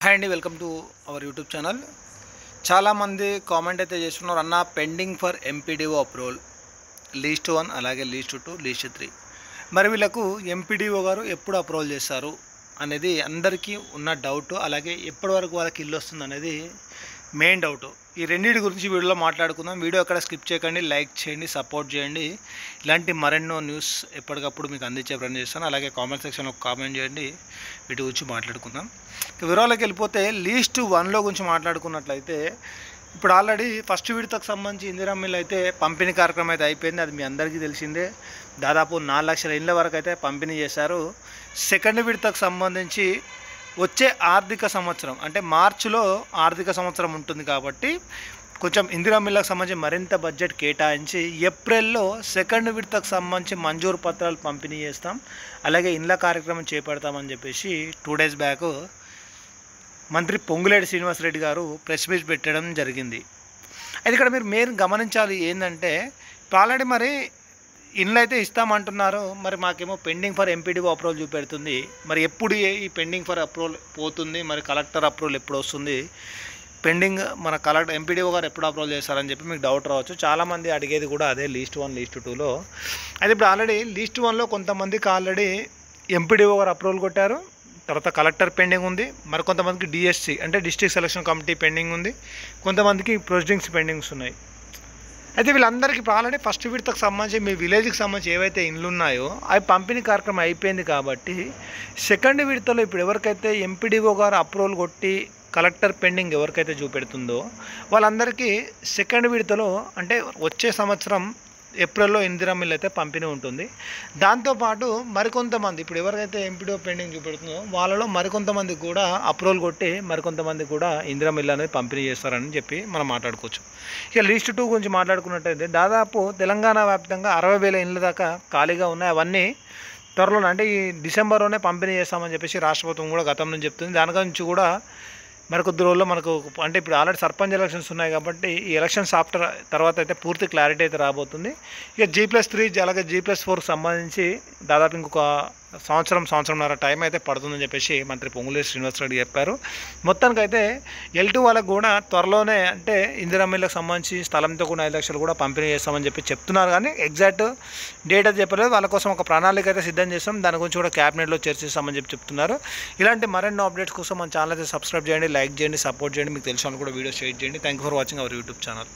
Hi అండి, welcome to our YouTube channel. చాలామంది comment అయితే చేస్తున్నారు, అన్న pending for MPDO approval least 1 అలాగే లీస్ట్ 2 లీస్ట్ 3. మరి వీళ్ళకు ఎంపీడీఓ గారు ఎప్పుడు అప్రూవల్ చేస్తారు అనేది అందరికీ ఉన్న డౌట్. అలాగే ఎప్పటి వరకు వాళ్ళకి ఇల్లు వస్తుంది అనేది మెయిన్ డౌట్. ఈ రెండింటి గురించి వీడియోలో మాట్లాడుకుందాం. వీడియో ఎక్కడ స్కిప్ చేయకండి, లైక్ చేయండి, సపోర్ట్ చేయండి. ఇలాంటి మరెన్నో న్యూస్ ఎప్పటికప్పుడు మీకు అందించే ప్రయత్నం చేస్తాను. అలాగే కామెంట్ సెక్షన్లో కామెంట్ చేయండి, వీటి గురించి మాట్లాడుకుందాం. వివరాలకు వెళ్ళిపోతే లీస్ట్ 1లో గురించి మాట్లాడుకున్నట్లయితే, ఇప్పుడు ఆల్రెడీ ఫస్ట్ విడతకు సంబంధించి ఇందిరా మిల్ అయితే పంపిణీ కార్యక్రమం అయితే అయిపోయింది. అది మీ అందరికీ తెలిసిందే. దాదాపు 4 లక్షల ఇళ్ళ వరకు అయితే పంపిణీ చేశారు. సెకండ్ విడతకు సంబంధించి వచ్చే ఆర్థిక సంవత్సరం అంటే మార్చిలో ఆర్థిక సంవత్సరం ఉంటుంది కాబట్టి కొంచెం ఇందిరా మిల్లకు సంబంధించి మరింత బడ్జెట్ కేటాయించి ఏప్రిల్లో సెకండ్ విడతకు సంబంధించి మంజూరు పత్రాలు పంపిణీ చేస్తాం, అలాగే ఇండ్ల కార్యక్రమం చేపడతామని చెప్పేసి 2 డేస్ బ్యాక్ మంత్రి పొంగులేటి శ్రీనివాసరెడ్డి గారు ప్రెస్ మీట్ పెట్టడం జరిగింది. అయితే ఇక్కడ మీరు గమనించాలి ఏంటంటే, ఆల్రెడీ మరి ఇండ్లు అయితే ఇస్తామంటున్నారు, మరి మాకేమో పెండింగ్ ఫర్ ఎంపీడీఓ అప్రూవల్ చూపెడుతుంది. మరి ఎప్పుడు ఈ పెండింగ్ ఫర్ అప్రూవల్ పోతుంది, మరి కలెక్టర్ అప్రూవల్ ఎప్పుడు వస్తుంది, పెండింగ్ మన కలెక్టర్ ఎంపీడీఓ గారు ఎప్పుడు అప్రూవల్ చేస్తారని చెప్పి మీకు డౌట్ రావచ్చు. చాలామంది అడిగేది కూడా అదే లీస్ట్ 1 లీస్ట్ 2లో. అయితే ఇప్పుడు ఆల్రెడీ లీస్ట్ 1లో కొంతమందికి ఆల్రెడీ ఎంపీడీఓ గారు అప్రూవల్ కొట్టారు, తర్వాత కలెక్టర్ పెండింగ్ ఉంది, మరి కొంతమందికి డిఎస్సి అంటే డిస్ట్రిక్ట్ సెలక్షన్ కమిటీ పెండింగ్ ఉంది, కొంతమందికి ప్రొసీడింగ్స్ పెండింగ్స్ ఉన్నాయి. అయితే వీళ్ళందరికీ ఇప్పుడు ఆల్రెడీ ఫస్ట్ విడతకు సంబంధించి మీ విలేజ్కి సంబంధించి ఏవైతే ఇండ్లు ఉన్నాయో అవి పంపిణీ కార్యక్రమం అయిపోయింది కాబట్టి సెకండ్ విడతలో ఇప్పుడు ఎవరికైతే ఎంపీడీఓ గారు అప్రూవల్ కొట్టి కలెక్టర్ పెండింగ్ ఎవరికైతే చూపెడుతుందో వాళ్ళందరికీ సెకండ్ విడతలో అంటే వచ్చే సంవత్సరం ఏప్రిల్లో ఇందిరా మిల్ అయితే పంపిణీ ఉంటుంది. దాంతోపాటు మరికొంతమంది ఇప్పుడు ఎవరికైతే ఎంపీడీఓ పెండింగ్ చూపెడుతుందో వాళ్ళలో మరికొంతమందికి కూడా అప్రూవల్ కొట్టి మరికొంతమంది కూడా ఇందిరా మిల్ అనేది పంపిణీ చేస్తారని చెప్పి మనం మాట్లాడుకోవచ్చు. ఇక లీస్ట్ 2 గురించి మాట్లాడుకున్నట్టయితే దాదాపు తెలంగాణ వ్యాప్తంగా 60,000 ఇండ్ల దాకా ఖాళీగా ఉన్నాయి. అవన్నీ త్వరలో అంటే ఈ డిసెంబర్లోనే పంపిణీ చేస్తామని చెప్పేసి రాష్ట్ర ప్రభుత్వం కూడా గతం నుంచి చెప్తుంది. దాని గురించి కూడా మరి కొద్ది రోజుల్లో మనకు అంటే ఇప్పుడు ఆల్రెడీ సర్పంచ్ ఎలక్షన్స్ ఉన్నాయి కాబట్టి ఈ ఎలక్షన్స్ ఆఫ్టర్ తర్వాత అయితే పూర్తి క్లారిటీ అయితే రాబోతుంది. ఇక G+3 అలాగే G+4 సంబంధించి దాదాపు ఇంకొక సంవత్సరంన్నర టైం అయితే పడుతుందని చెప్పేసి మంత్రి పొంగులేటి శ్రీనివాసరెడ్డి చెప్పారు. మొత్తానికైతే L2 వాళ్ళకు కూడా త్వరలోనే అంటే ఇందిరా మిల్లకు సంబంధించి స్థలంతో కూడా 5 లక్షలు కూడా పంపిణీ చేస్తామని చెప్పి చెప్తున్నారు. కానీ ఎగ్జాక్ట్ డేట్ అయితే చెప్పలేదు. వాళ్ళ కోసం ఒక ప్రణాళిక అయితే సిద్ధం చేస్తాం, దాని గురించి కూడా క్యాబినెట్లో చర్చిస్తామని చెప్పి చెప్తున్నారు. ఇలాంటి మరెన్నో అప్డేట్స్ కోసం మన ఛానల్ అయితే సబ్స్క్రైబ్ చేయండి, లైక్ చేయండి, సపోర్ట్ చేయండి. మీకు తెలిసిన కూడా వీడియో షేర్ చేయండి. Thank you for watching our YouTube channel.